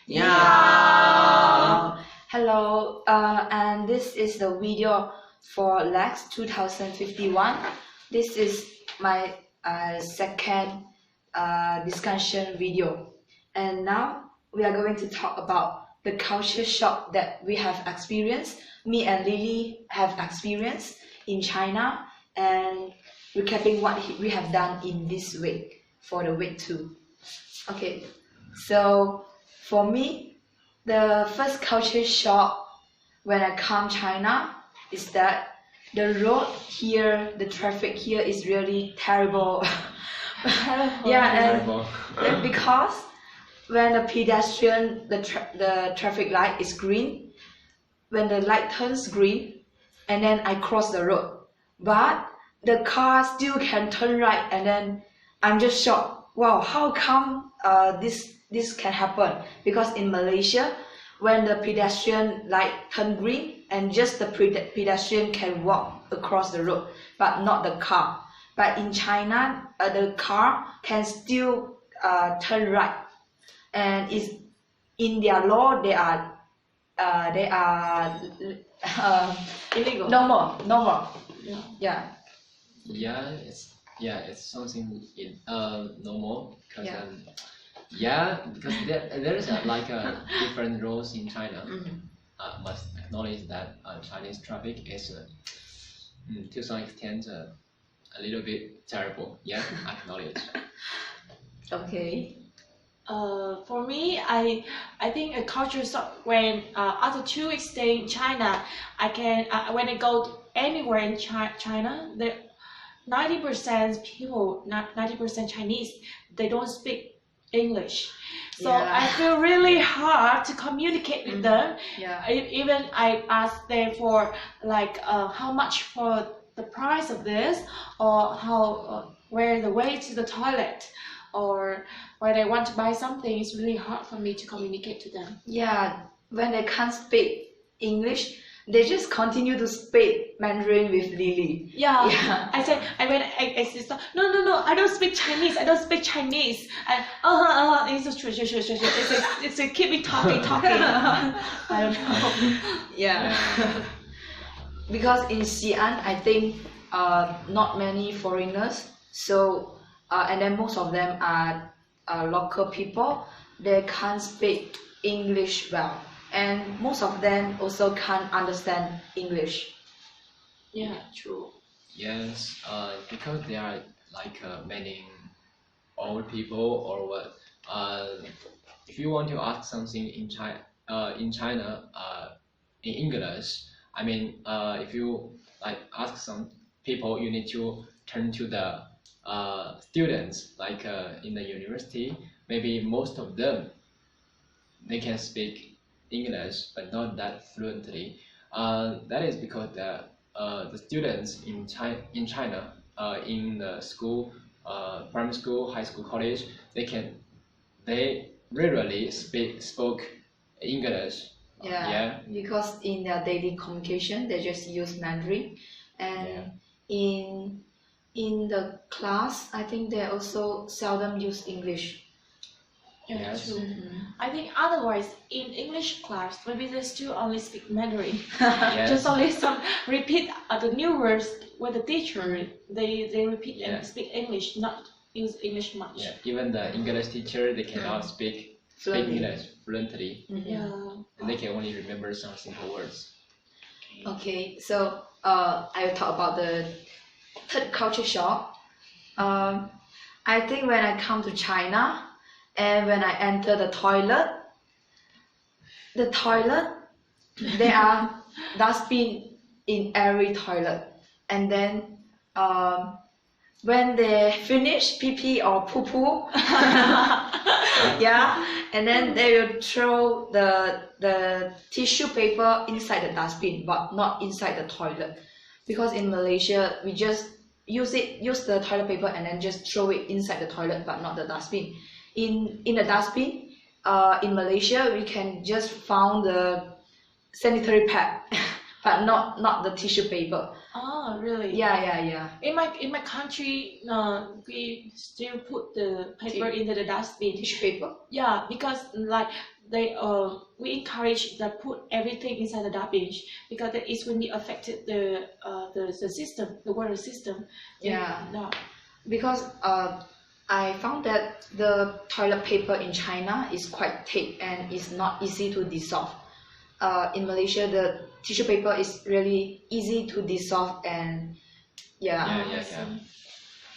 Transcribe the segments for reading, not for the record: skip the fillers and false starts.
Yeah. Hello, and this is the video for Lex 2051. This is my second discussion video, and now we are going to talk about the culture shock that we have experienced. Me and Lily have experienced in China, and recapping what we have done in this week for the week 2. Okay, so for me, the first culture shock when I come China is that the road here, the traffic here is really terrible. And because when the pedestrian, the traffic light is green, when the light turns green, and then I cross the road, but the car still can turn right, and then I'm just shocked. Wow, how come this can happen? Because in Malaysia, when the pedestrian light turn green, and just the pedestrian can walk across the road, but not the car. But in China, the car can still turn right, and is in their law they are illegal. Normal. It's something normal because there is different rules in China. Must acknowledge that Chinese traffic is to some extent a little bit terrible. Yeah, acknowledge. Okay. For me, I think a culture shock when after 2 weeks stay in China, when I go anywhere in China, the 90% people, 90% Chinese, they don't speak English. So I feel really hard to communicate with them. Even I ask them for how much for the price of this, or how where the way to the toilet, or when I want to buy something. It's really hard for me to communicate to them. Yeah, when they can't speak English, they just continue to speak Mandarin with Lily. I said, I said, no, I don't speak Chinese. And it's true. It's keep me talking. I don't know. Because in Xi'an, I think not many foreigners. So and then most of them are local people. They can't speak English well. And most of them also can't understand English. Yeah, true. Yes, because they are many old people or what. If you want to ask something in China, in English, I mean, if you ask some people, you need to turn to the students, in the university. Maybe most of them, they can speak English, but not that fluently. That is because the students in China, in the school, primary school, high school, college, they rarely spoke English. Because in their daily communication, they just use Mandarin, and in the class, I think they also seldom use English. Yes. True. I think otherwise in English class, maybe they still only speak Mandarin. Just only some repeat the new words with the teacher. They repeat and speak English, not use English much. Yeah, even the English teacher, they cannot speak English fluently. And they can only remember some simple words. Okay, so I will talk about the third culture shock. I think when I come to China, and when I enter the toilet, there are dustbin in every toilet. And then when they finish pee or poo, and then they will throw the tissue paper inside the dustbin, but not inside the toilet. Because in Malaysia, we just use the toilet paper and then just throw it inside the toilet, but not the dustbin. In the dustbin, in Malaysia, we can just found the sanitary pad, but not the tissue paper. Oh, really? Yeah. In my country, we still put the paper into the dustbin. Tissue paper. Yeah, because like we encourage that put everything inside the dustbin because it is when it affected the system, the water system. Yeah. Yeah. Because I found that the toilet paper in China is quite thick and is not easy to dissolve. In Malaysia, the tissue paper is really easy to dissolve, and Yeah.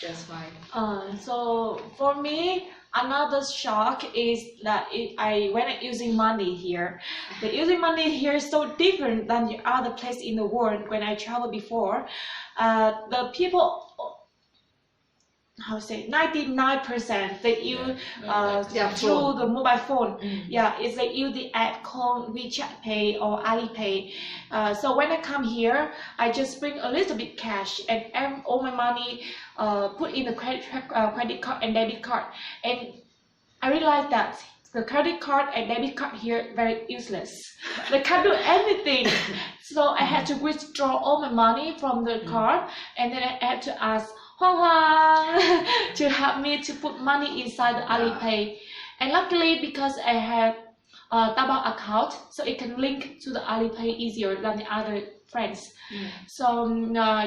that's why. So for me, another shock is that when I'm using money here, the using money here is so different than the other place in the world. When I traveled before, the people, how to say, 99% they use through the mobile phone. Yeah, it's they use the app called WeChat Pay or Alipay. So when I come here, I just bring a little bit cash and all my money put in the credit card and debit card. And I realized that the credit card and debit card here very useless. They can't do anything. So I had to withdraw all my money from the card, and then I had to ask Huang to help me to put money inside the Alipay. And luckily, because I have a Taobao account, so it can link to the Alipay easier than the other friends. So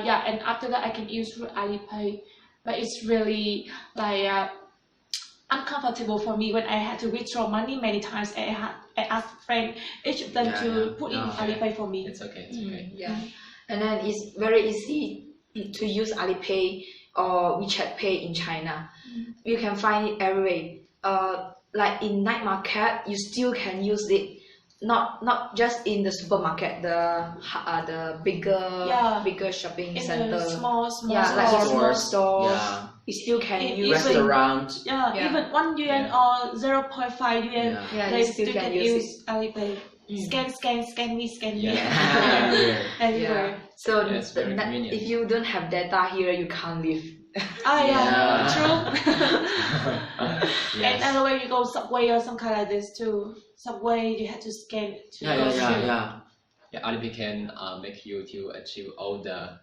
yeah, and after that I can use through Alipay. But it's really like uncomfortable for me when I had to withdraw money many times. I asked friend, each of them to put in Alipay for me. It's okay. Yeah, and then it's very easy to use Alipay or WeChat Pay in China. You can find it everywhere. Like in night market, you still can use it. Not just in the supermarket, the bigger shopping In center. the small like a small stores. store. Yeah. You still can use Restaurant. Yeah, even 1 yuan or 0.5 yuan, Yeah, they you still can use Alipay. Scan me. Everywhere. So Yeah, it's very convenient. if you don't have data here, you can't live. True. Yes. And otherwise you go subway or some kind like this too. Subway, you have to scan it to go through. Yeah, Alipay can make you to achieve all the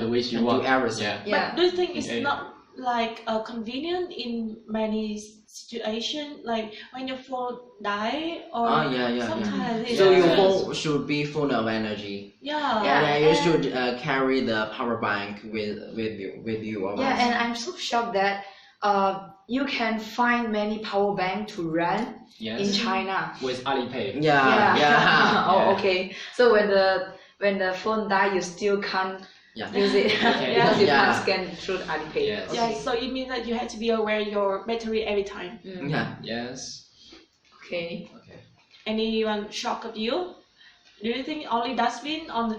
ways you And want. do everything. Yeah. But do you think it's Yeah. not like convenient in many situations, like when your phone die or some kind of this? So your phone should be full of energy. Yeah. Yeah. And you should carry the power bank with you always. Yeah, and I'm so shocked that you can find many power bank to rent Yes. in China. With Alipay. Yeah. Oh, okay. So when the phone die, you still can't use it because you can't scan through Alipay. Yes. Yeah, so it means that you have to be aware your battery every time. Yeah. Yes. Okay. Anyone shock of you? Do you think only dustbin on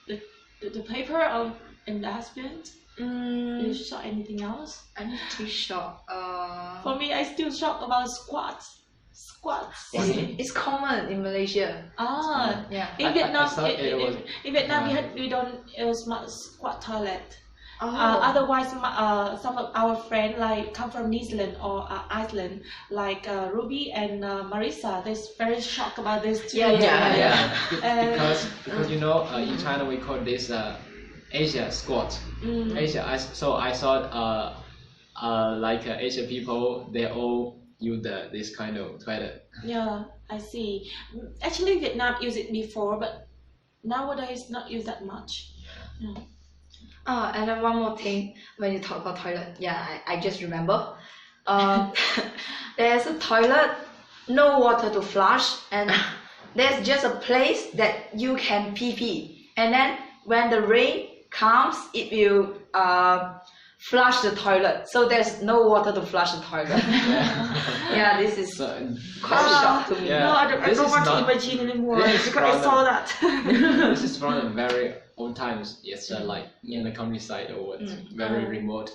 the paper or in the dustbin? Do you saw anything else? I'm too shocked. For me, I still shocked about squats. It's common in Malaysia. Yeah. In Vietnam, I thought it was. in Vietnam we don't use much squat toilet. Oh. Otherwise, some of our friends like come from New Zealand or Iceland, like Ruby and Marisa, they're very shocked about this too. Because you know, in China we call this Asia squat. Asia. I saw like Asian people, they all use this kind of toilet. Yeah, I see. Actually, Vietnam used it before, but nowadays not used that much. And then one more thing when you talk about toilet, I just remember. There's a toilet, no water to flush, and there's just a place that you can pee. And then when the rain comes, it will flush the toilet. So there's no water to flush the toilet. This is quite a shock to me. Yeah. No, I This don't is want to not- imagine anymore this is because I saw that. This is from the very old times. It's like in the countryside or very remote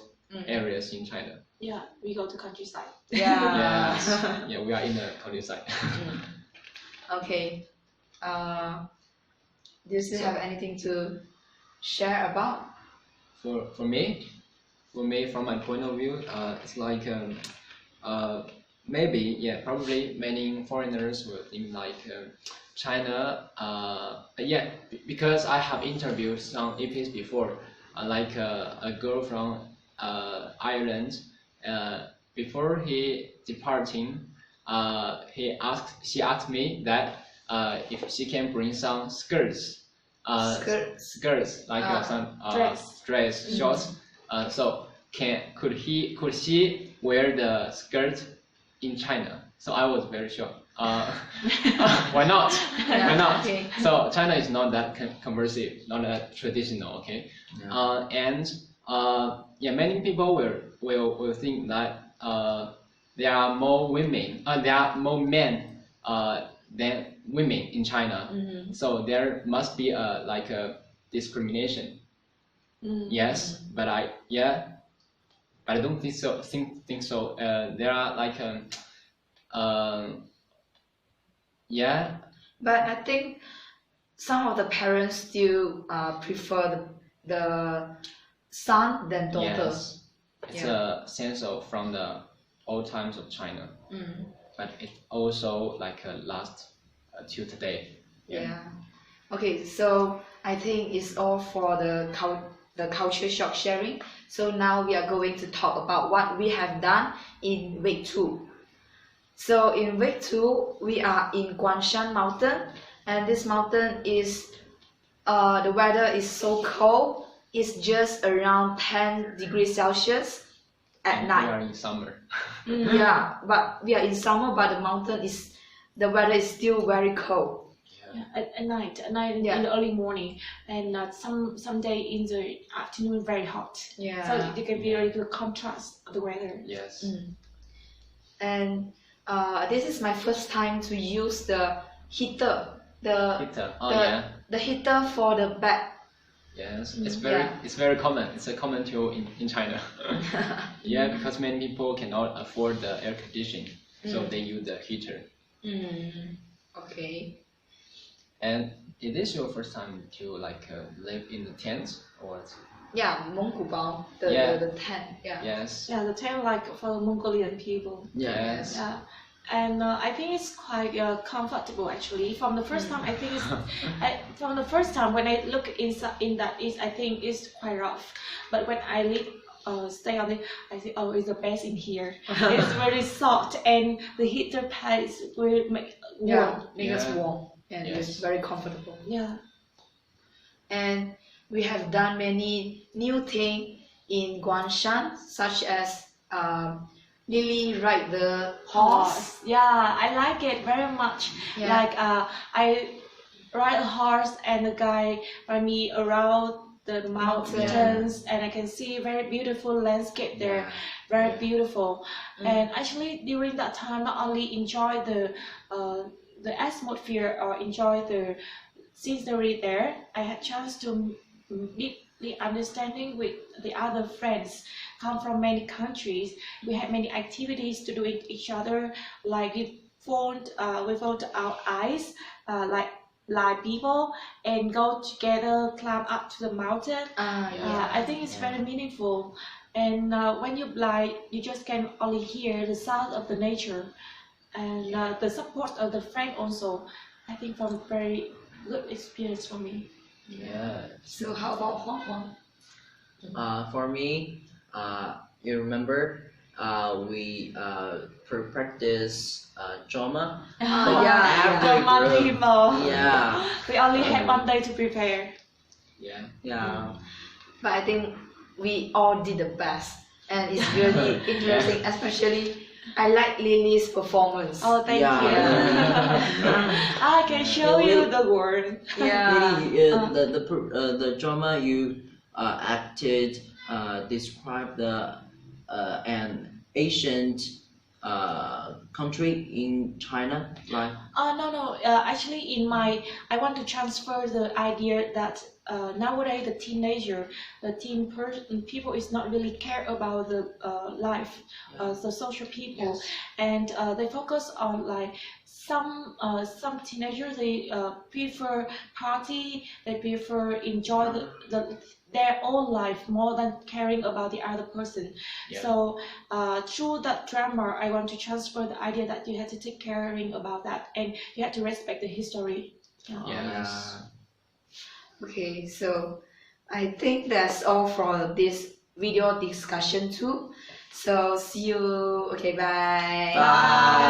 areas in China. Yeah, we go to countryside. Yes. Yeah, we are in the countryside. Okay. Do you still have anything to share about? For me, from my point of view, it's like maybe, yeah, probably many foreigners will think like China, yeah, because I have interviewed some EPs before, like a girl from Ireland. Before he departing, she asked me that if she can bring some skirts, skirts like some dress shorts. So could she wear the skirt in China? So I was very sure. Why not? Why not? Okay. So China is not that conversive, not that traditional. Okay, Yeah. and yeah, many people will think that there are more women, there are more men than women in China. So there must be like a discrimination. Yes, but I don't think so. Think so. There are like yeah. But I think some of the parents still prefer the son than daughter. Yes, it's a sense of from the old times of China, but it also like last till today. Yeah. Okay, so I think it's all for the culture shock sharing. So now we are going to talk about what we have done in week 2. So in week 2, we are in Wushan Mountain, and this mountain is the weather is so cold. It's just around 10 degrees Celsius at And night. We are in summer. Yeah, but we are in summer, but the weather is still very cold. Yeah, at night Yeah. in the early morning, and some day in the afternoon very hot. Yeah. So you can very good contrast of the weather. Yes. And this is my first time to use the heater, Heater. Oh yeah. the heater for the bed. Yes. It's very common. It's a common tool in China. Yeah, because many people cannot afford the air conditioning, so they use the heater. Okay. And is this your first time to like live in the tent or? Yeah, Mongkubao, Yeah. the tent. Yeah. Yes. Yeah, the tent like for the Mongolian people. Yes. Yeah, and I think it's quite comfortable actually. From the first time, I think it's from the first time when I look in that is I think it's quite rough, but when I stay on it, I think it's the best in here. It's very soft, and the heater pads will make warm. Make us warm, and Yes. it's very comfortable. Yeah. And we have done many new things in Guangshan, such as Lily ride the horse. Yeah, I like it very much. Yeah. Like I ride a horse and the guy ride me around the mountains, and I can see very beautiful landscape there. Very beautiful. And actually during that time, not only enjoy the atmosphere or enjoy the scenery there, I had chance to meet the understanding with the other friends come from many countries. We had many activities to do with each other, like we found our eyes like people and go together, climb up to the mountain. I think it's very meaningful. And when you blind, you just can only hear the sound of the nature, and the support of the friend also. I think from very good experience for me. Yeah. So how about Huang Huang? For me, you remember, we practice drama. Yeah. Drama group. level. Yeah. We only had one day to prepare. Yeah. Yeah. But I think we all did the best, and it's really interesting. Especially, I like Lily's performance. Oh, thank Yeah. you. I can show you the word. Yeah. Really, the drama you acted described an ancient country in China, right? No. Actually, I want to transfer the idea that nowadays the teen people is not really care about the life, the social people, and they focus on like some teenagers they prefer party, they prefer enjoy their own life more than caring about the other person. Yeah. So through that drama, I want to transfer the idea that you have to take caring about that and you have to respect the history. Yes. Okay, so I think that's all for this video discussion too. So see you. Okay, bye. Bye.